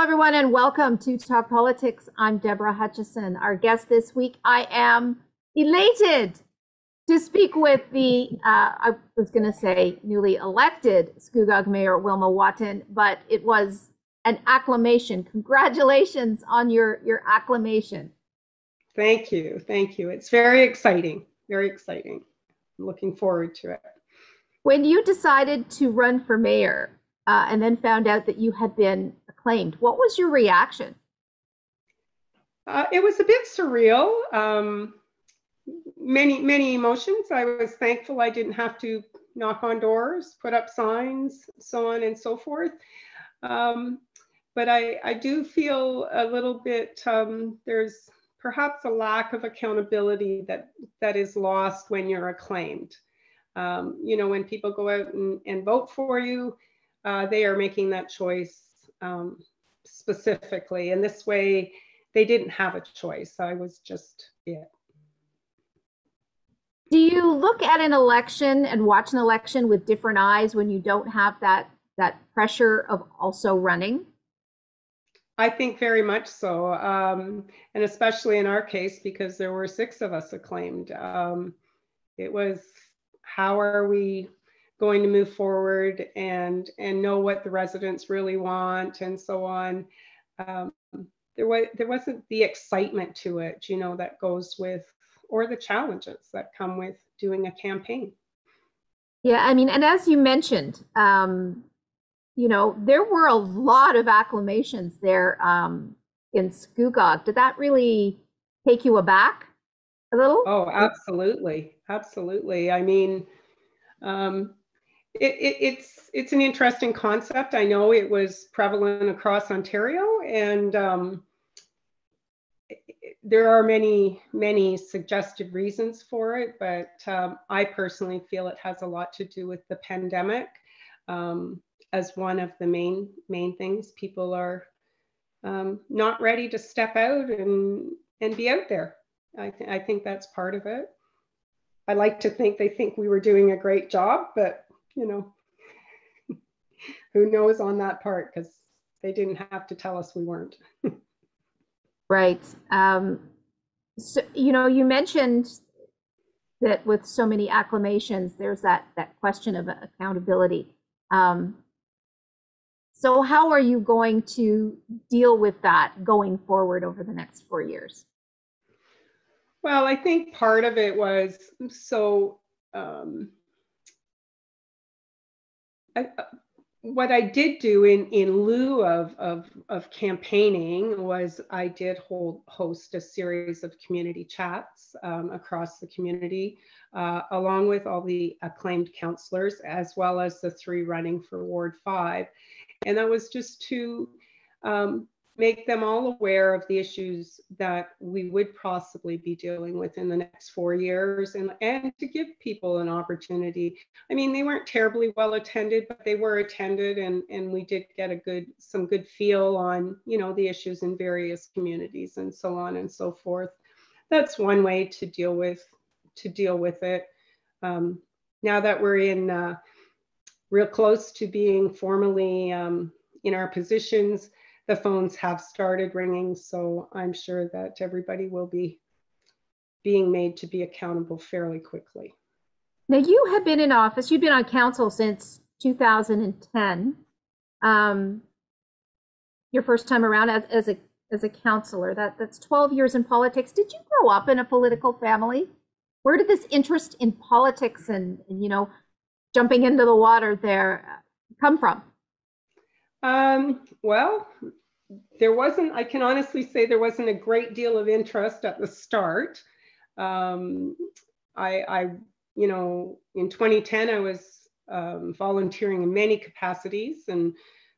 everyone, and welcome to Talk Politics. I'm Deborah Hutchison. Our guest this week, I am elated to speak with the, I was going to say newly elected Scugog Mayor Wilma Wotten, but it was an acclamation. Congratulations on your acclamation. Thank you. Thank you. It's very exciting. Very exciting. I'm looking forward to it. When you decided to run for mayor and then found out that you had been acclaimed, what was your reaction? It was a bit surreal. Many emotions. I was thankful I didn't have to knock on doors, put up signs, so on and so forth. But I do feel a little bit, there's perhaps a lack of accountability that is lost when you're acclaimed. When people go out and vote for you, they are making that choice specifically. And this way, they didn't have a choice. I was just it. Do you look at an election and watch an election with different eyes when you don't have that pressure of also running? I think very much so. And especially in our case, because there were 6 of us acclaimed. It was, how are we going to move forward and know what the residents really want and so on. There wasn't the excitement to it, that goes with, or the challenges that come with doing a campaign. Yeah, I mean, and as you mentioned, there were a lot of acclamations there in Scugog. Did that really take you aback a little? Oh, absolutely. Absolutely. I mean, it's an interesting concept. I know it was prevalent across Ontario, and there are many suggested reasons for it, but I personally feel it has a lot to do with the pandemic as one of the main things. People are not ready to step out and be out there. I think that's part of it. I like to think they think we were doing a great job, but who knows on that part, because they didn't have to tell us we weren't. Right. So, you mentioned that with so many acclamations, there's that question of accountability. So how are you going to deal with that going forward over the next 4 years? Well, I think part of it was, what I did do in lieu of campaigning was I did host a series of community chats across the community, along with all the acclaimed councillors, as well as the 3 running for Ward 5. And that was just to make them all aware of the issues that we would possibly be dealing with in the next 4 years, and to give people an opportunity. I mean, they weren't terribly well attended, but they were attended, and we did get some good feel on, the issues in various communities and so on and so forth. That's one way to deal with it. Now that we're in real close to being formally in our positions, the phones have started ringing, so I'm sure that everybody will be being made to be accountable fairly quickly. Now, you have been in office, you've been on council since 2010. Your first time around as a councillor, that's 12 years in politics. Did you grow up in a political family? Where did this interest in politics and jumping into the water there come from? Well, I can honestly say there wasn't a great deal of interest at the start. In 2010, I was volunteering in many capacities, and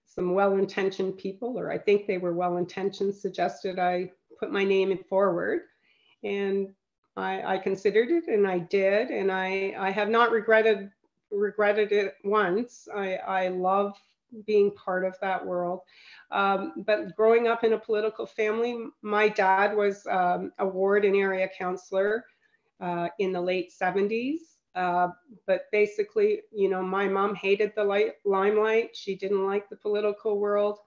some well-intentioned people, or I think they were well-intentioned, suggested I put my name forward. And I considered it, and I did, and I have not regretted it once. I love being part of that world. But growing up in a political family, my dad was a ward and area councillor in the late 70s. But basically, my mom hated the limelight. She didn't like the political world.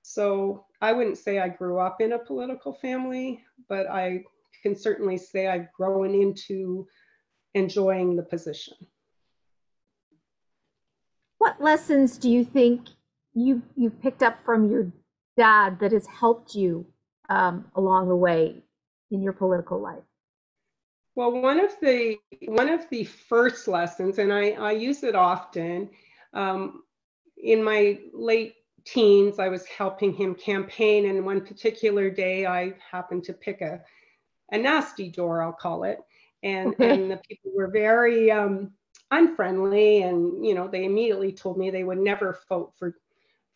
So I wouldn't say I grew up in a political family, but I can certainly say I've grown into enjoying the position. What lessons do you think you've picked up from your dad that has helped you along the way in your political life? Well, one of the first lessons, and I use it often, in my late teens, I was helping him campaign, and one particular day I happened to pick a nasty door, I'll call it, and Okay. and the people were very unfriendly, and they immediately told me they would never vote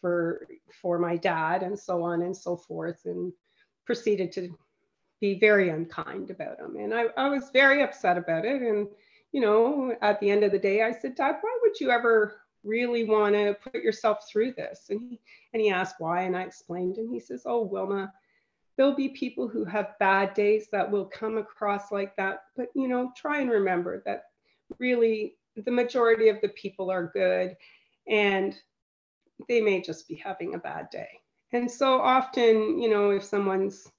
for my dad, and so on and so forth, and proceeded to be very unkind about him. And I was very upset about it. And, at the end of the day, I said, Dad, why would you ever really want to put yourself through this? And he asked why, and I explained, and he says, oh, Wilma, there'll be people who have bad days that will come across like that. But, try and remember that really the majority of the people are good, and they may just be having a bad day. And so often, if someone's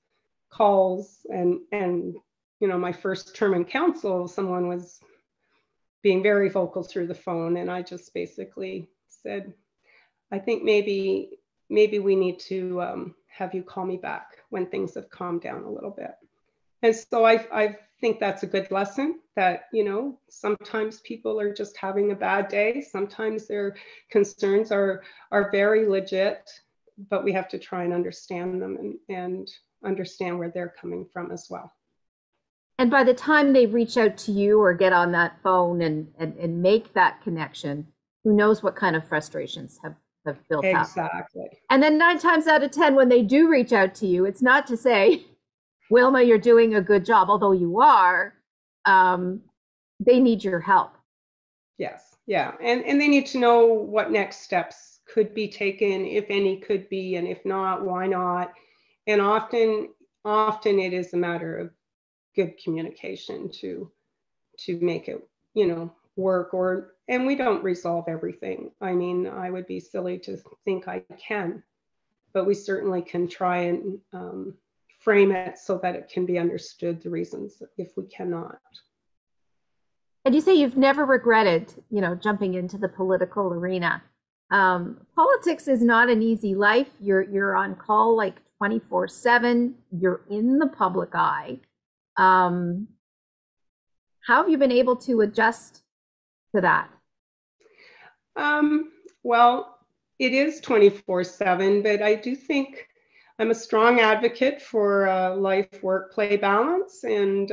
calls and my first term in council, someone was being very vocal through the phone, and I just basically said, I think maybe we need to have you call me back when things have calmed down a little bit. And so I think that's a good lesson, that sometimes people are just having a bad day, sometimes their concerns are very legit, but we have to try and understand them and understand where they're coming from as well. And by the time they reach out to you or get on that phone and make that connection, who knows what kind of frustrations have built up. Exactly. And then 9 times out of 10, when they do reach out to you, it's not to say, Wilma, you're doing a good job, although you are, they need your help. Yes, yeah. And they need to know what next steps could be taken, if any could be, and if not, why not? And often it is a matter of good communication to make it, work. And we don't resolve everything. I mean, I would be silly to think I can, but we certainly can try and frame it so that it can be understood, the reasons, if we cannot. And you say you've never regretted, jumping into the political arena. Politics is not an easy life. You're on call like 24/7. You're in the public eye. How have you been able to adjust to that? Well, it is 24/7, but I do think I'm a strong advocate for life, work, play balance. And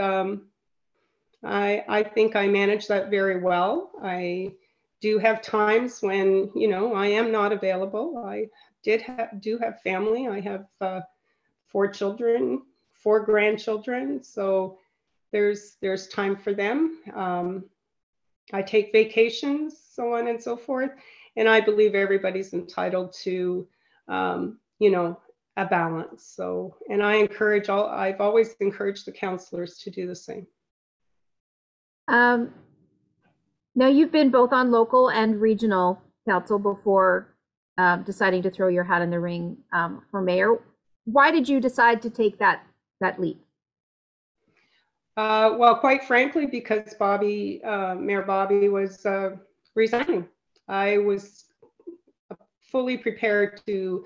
I think I manage that very well. I do have times when, I am not available. I do have family. I have 4 children, 4 grandchildren. So there's time for them. I take vacations, so on and so forth. And I believe everybody's entitled to, a balance. So, and I've always encouraged the counselors to do the same. Now, you've been both on local and regional council before deciding to throw your hat in the ring for mayor. Why did you decide to take that leap? Well, quite frankly, because Mayor Bobby was resigning. I was fully prepared to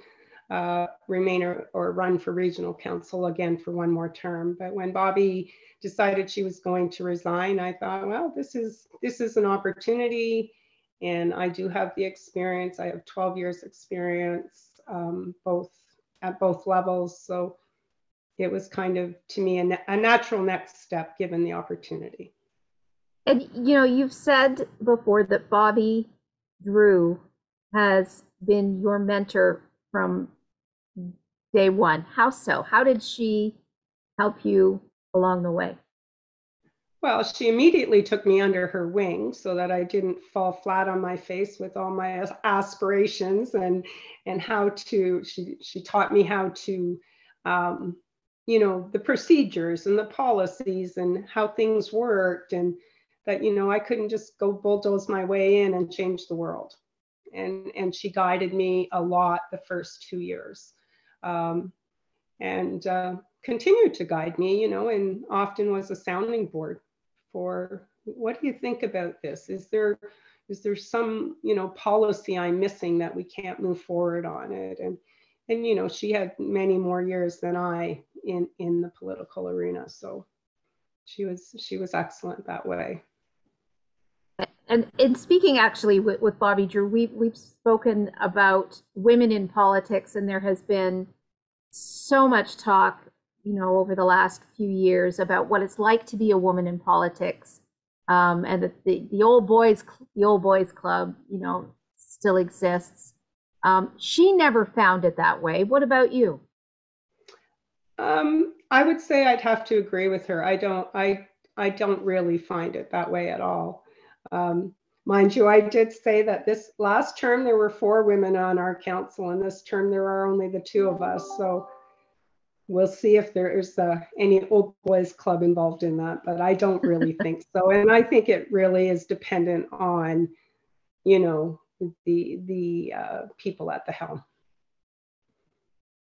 remain or run for regional council again for one more term. But when Bobby decided she was going to resign, I thought, well, this is an opportunity, and I do have the experience. I have 12 years experience, at both levels. So it was kind of, to me, a natural next step given the opportunity. And you've said before that Bobby Drew has been your mentor from day one. How so? How did she help you along the way? Well, she immediately took me under her wing so that I didn't fall flat on my face with all my aspirations, and she taught me how to, the procedures and the policies and how things worked, and that, I couldn't just go bulldoze my way in and change the world. And she guided me a lot the first 2 years. and continued to guide me, and often was a sounding board for, what do you think about this? Is there some, policy I'm missing that we can't move forward on it? And she had many more years than I in the political arena. So she was excellent that way. And in speaking actually with Bobby Drew, we've spoken about women in politics, and there has been so much talk, over the last few years about what it's like to be a woman in politics, and that the old boys club, still exists. She never found it that way. What about you? I would say I'd have to agree with her. I don't really find it that way at all. Mind you, I did say that this last term there were 4 women on our council, and this term there are only the 2 of us. So we'll see if there is any old boys club involved in that, but I don't really think so. And I think it really is dependent on, the people at the helm.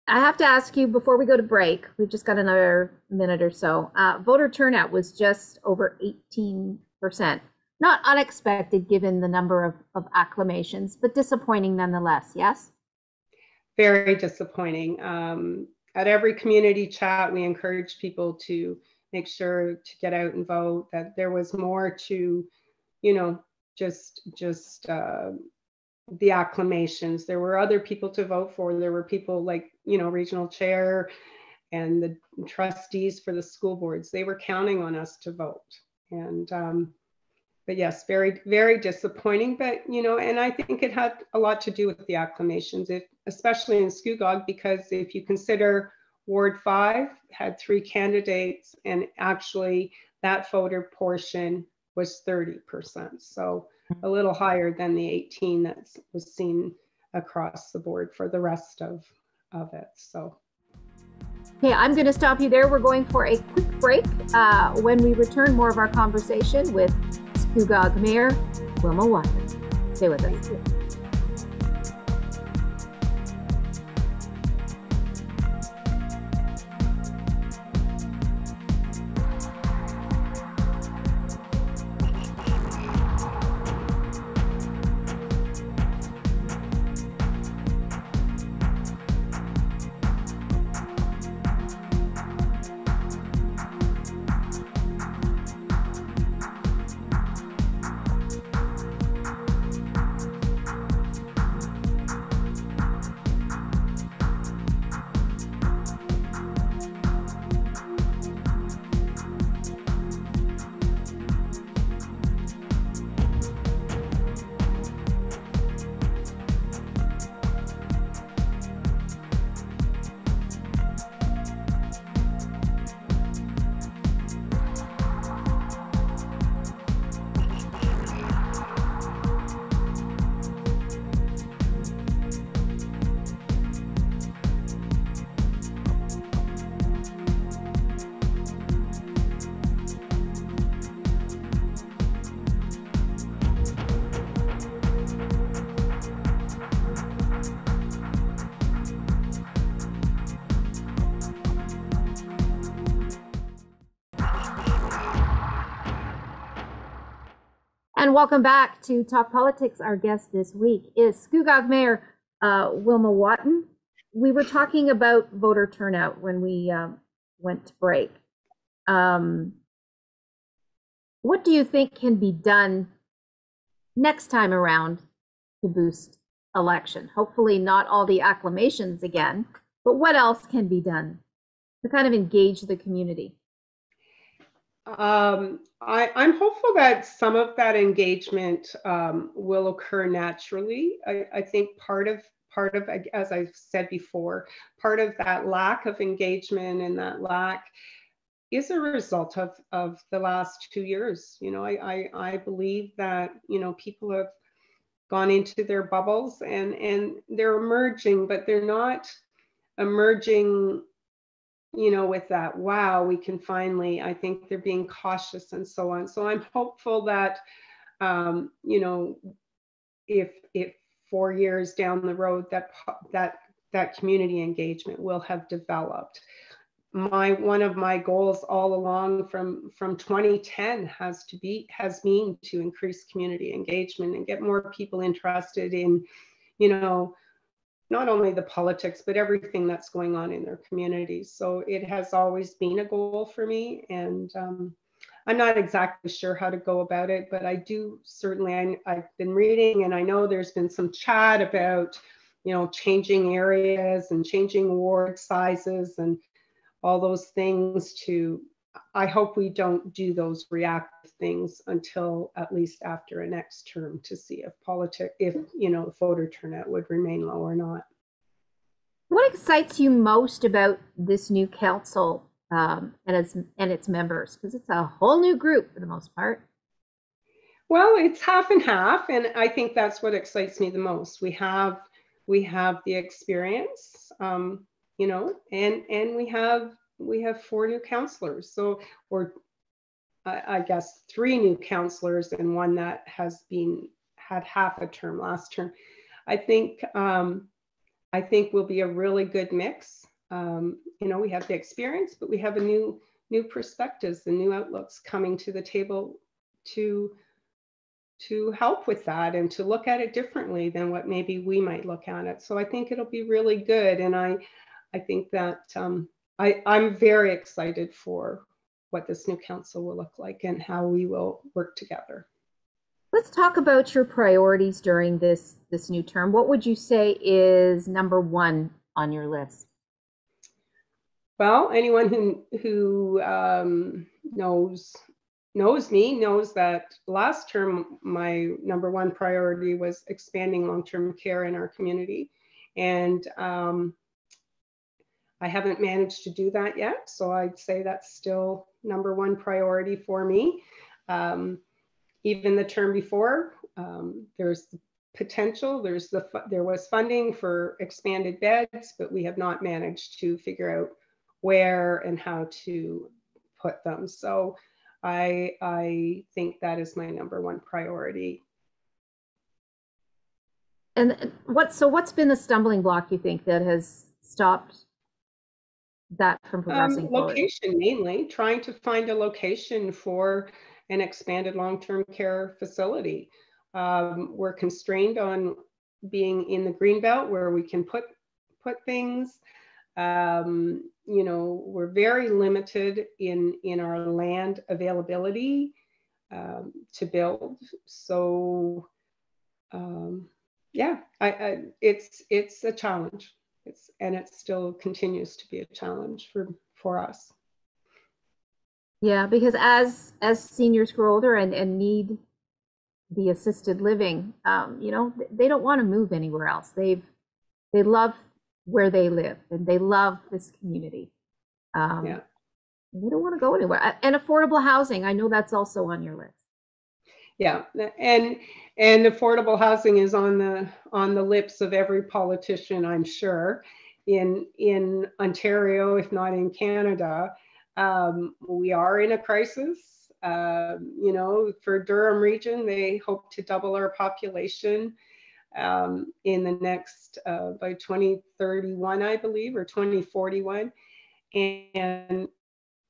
I have to ask you before we go to break, we've just got another minute or so. Voter turnout was just over 18%. Not unexpected given the number of acclamations, but disappointing nonetheless, yes? Very disappointing. At every community chat, we encourage people to make sure to get out and vote, that there was more to, just the acclamations. There were other people to vote for. There were people like, regional chair and the trustees for the school boards. They were counting on us to vote. And, but yes, very, very disappointing. But, and I think it had a lot to do with the acclamations, especially in Scugog, because if you consider Ward 5 had 3 candidates, and actually that voter portion was 30%. So a little higher than the 18 that was seen across the board for the rest of it. So. Okay, I'm going to stop you there. We're going for a quick break. When we return, more of our conversation with Scugog Mayor Wilma Wotten. Stay with us. And welcome back to Talk Politics. Our guest this week is Scugog Mayor Wilma Wotten. We were talking about voter turnout when we went to break. What do you think can be done next time around to boost election? Hopefully not all the acclamations again, but what else can be done to kind of engage the community? I'm hopeful that some of that engagement will occur naturally. I think part of, as I've said before, part of that lack of engagement and that lack is a result of the last 2 years. I believe that, people have gone into their bubbles and they're emerging, but they're not emerging with that, wow, we can finally, I think they're being cautious and so on. So I'm hopeful that, if 4 years down the road that that community engagement will have developed. One of my goals all along from 2010 has been to increase community engagement and get more people interested in, you know, not only the politics, but everything that's going on in their communities. So it has always been a goal for me. And I'm not exactly sure how to go about it, but I do certainly, I've been reading, and I know there's been some chat about, you know, changing areas and changing ward sizes and all those things to, I hope we don't do those reactive things until at least after a next term to see if you know, voter turnout would remain low or not. What excites you most about this new council and its members? Because it's a whole new group for the most part. Well, it's half and half, and I think that's what excites me the most. We have the experience, you know, and we have 4 new councillors. So, or I guess 3 new councillors and one that had half a term last term. I think will be a really good mix. You know, we have the experience, but we have a new perspectives and new outlooks coming to the table to help with that and to look at it differently than what maybe we might look at it. So I think it'll be really good. And I think that I'm very excited for what this new council will look like and how we will work together. Let's talk about your priorities during this new term. What would you say is number 1 on your list? Well, anyone who knows me knows that last term my number 1 priority was expanding long-term care in our community, and I haven't managed to do that yet. So I'd say that's still number 1 priority for me. Even the term before, there's the potential, there was funding for expanded beds, but we have not managed to figure out where and how to put them. So I think that is my number 1 priority. And what's been the stumbling block, you think, that has stopped that from progressing forward? Location, mainly trying to find a location for an expanded long-term care facility. We're constrained on being in the Greenbelt where we can put things. You know, we're very limited in our land availability to build. So yeah, it's a challenge. It still continues to be a challenge for us. Yeah, because as seniors grow older and need the assisted living, you know, they don't want to move anywhere else. They love where they live and they love this community. Yeah. They don't want to go anywhere. And affordable housing, I know that's also on your list. Yeah, and affordable housing is on the lips of every politician, I'm sure, in Ontario, if not in Canada. We are in a crisis. You know, for Durham region, they hope to double our population in the next by 2031, I believe, or 2041. And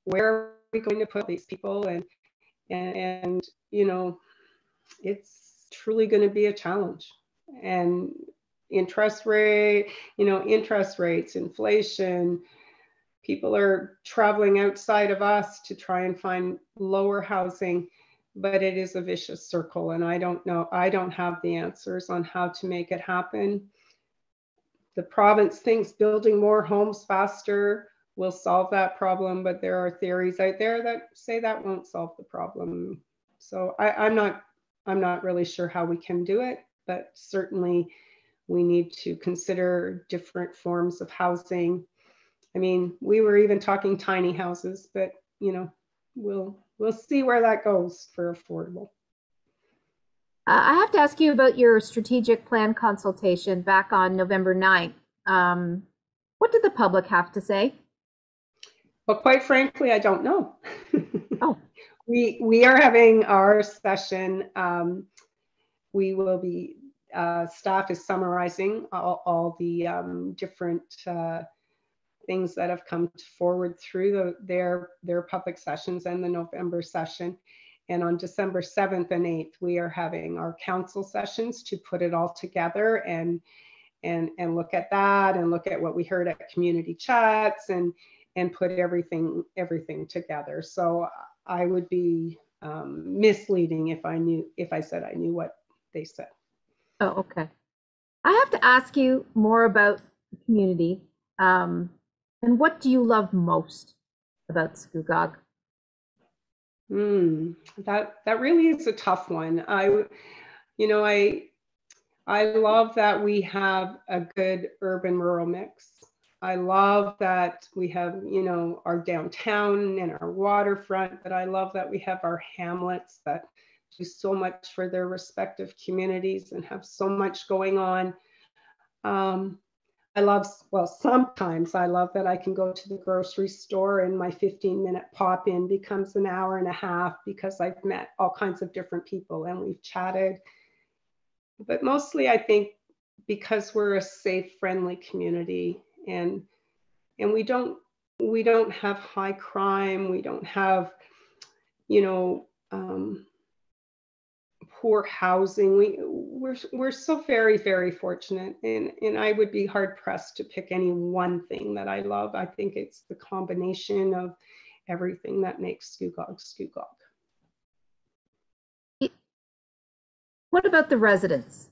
where are we going to put these people? And you know, it's truly going to be a challenge. And interest rates, inflation, people are traveling outside of us to try and find lower housing, but it is a vicious circle. And I don't know, I don't have the answers on how to make it happen. The province thinks building more homes faster will solve that problem, but there are theories out there that say that won't solve the problem. So I'm not really sure how we can do it, but certainly we need to consider different forms of housing. I mean, we were even talking tiny houses, but you know, we'll see where that goes for affordable. I have to ask you about your strategic plan consultation back on November 9th. What did the public have to say? Well, quite frankly, I don't know. Oh. We are having our session. We will be staff is summarizing all the different things that have come forward through their public sessions and the November session. And on December 7th and 8th, we are having our council sessions to put it all together and look at that and look at what we heard at community chats and put everything together. So I would be misleading if I said I knew what they said. Oh, okay. I have to ask you more about the community. And what do you love most about Scugog? That really is a tough one. I love that we have a good urban-rural mix. I love that we have, our downtown and our waterfront, but I love that we have our hamlets that do so much for their respective communities and have so much going on. Sometimes I love that I can go to the grocery store and my 15-minute pop-in becomes an hour and a half because I've met all kinds of different people and we've chatted. But mostly I think because we're a safe, friendly community and we don't have high crime, we don't have, poor housing. We're so very, very fortunate, and I would be hard pressed to pick any one thing that I love. I think it's the combination of everything that makes Scugog Scugog. What about the residents?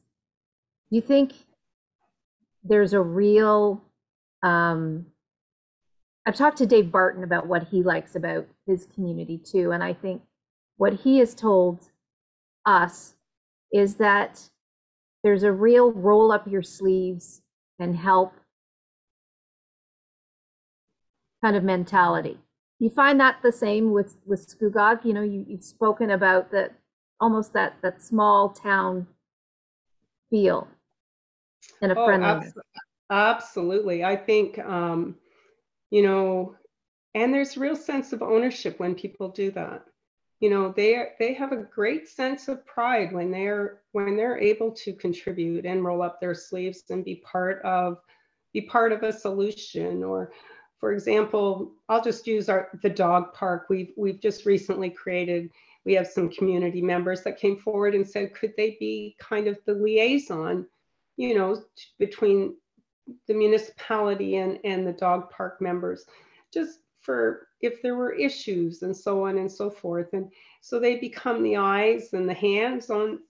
Do you think there's a real I've talked to Dave Barton about what he likes about his community too, and I think what he has told us is that there's a real roll up your sleeves and help kind of mentality. You find that the same with Scugog? You've spoken about almost that small town feel and a friendliness. Absolutely. I think, and there's a real sense of ownership when people do that. They have a great sense of pride when they're able to contribute and roll up their sleeves and be part of a solution. Or, for example, I'll just use the dog park. We've just recently created. We have some community members that came forward and said, could they be kind of the liaison, between the municipality and the dog park members, just for if there were issues and so on and so forth. And so they become the eyes and the hands on,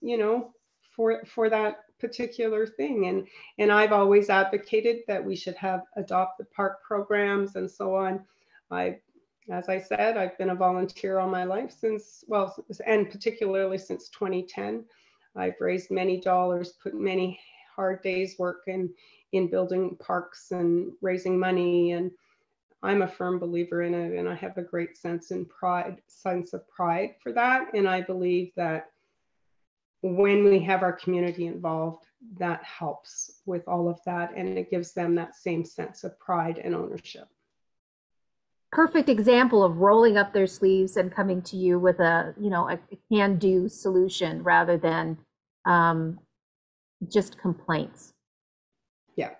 for that particular thing. And I've always advocated that we should have adopt the park programs and so on. As I said, I've been a volunteer all my life and particularly since 2010. I've raised many dollars, put many hard days work in building parks and raising money, and I'm a firm believer in it, and I have a great sense of pride for that. And I believe that when we have our community involved, that helps with all of that, and it gives them that same sense of pride and ownership. Perfect example of rolling up their sleeves and coming to you with a can-do solution rather than just complaints. Yeah,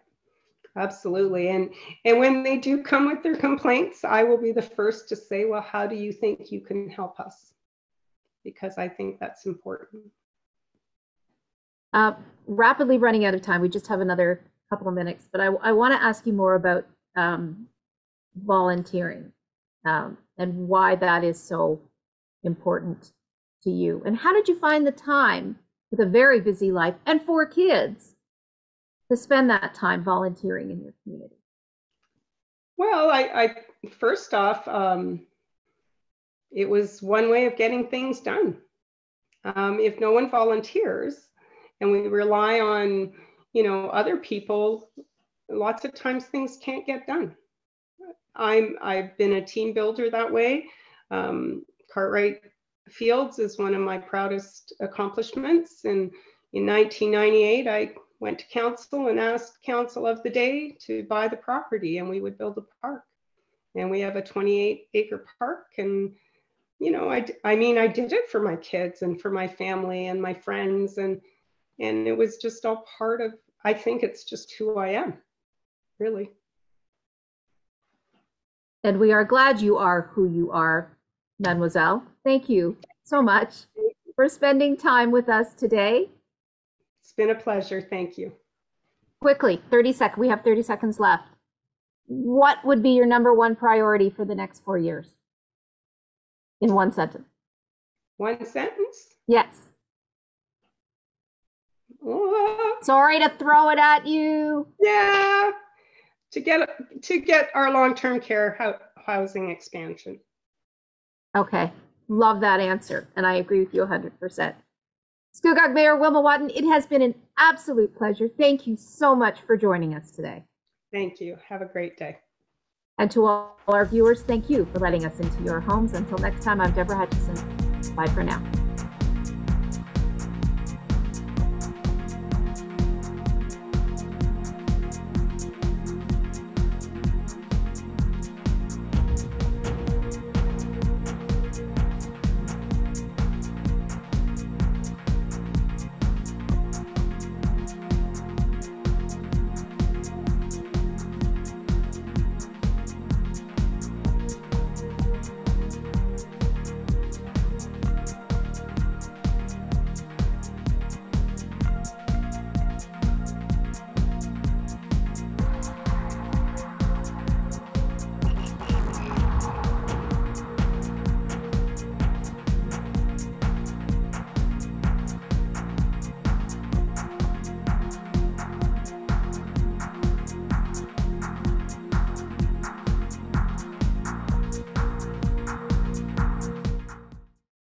absolutely. And when they do come with their complaints, I will be the first to say, well, how do you think you can help us? Because I think that's important. Rapidly running out of time. We just have another couple of minutes, but I want to ask you more about volunteering and why that is so important to you. And how did you find the time with a very busy life and 4 kids to spend that time volunteering in your community? Well, I first off, it was one way of getting things done. If no one volunteers and we rely on, other people, lots of times things can't get done. I've been a team builder that way. Cartwright Fields is one of my proudest accomplishments. And in 1998, I went to council and asked council of the day to buy the property, and we would build a park. And we have a 28-acre park. And, I did it for my kids and for my family and my friends. And And it was just all part of, I think it's just who I am, really. And we are glad you are who you are, Mademoiselle. Thank you so much for spending time with us today. It's been a pleasure. Thank you. Quickly, 30 seconds. We have 30 seconds left. What would be your number one priority for the next 4 years? In one sentence. One sentence? Yes. Oh, sorry to throw it at you. Yeah, to get our long-term care housing expansion. Okay, love that answer, and I agree with you 100%. Scugog Mayor Wilma Wotten, it has been an absolute pleasure. Thank you so much for joining us today. Thank you. Have a great day. And to all our viewers, thank you for letting us into your homes. Until next time, I'm Deborah Hutchison. Bye for now.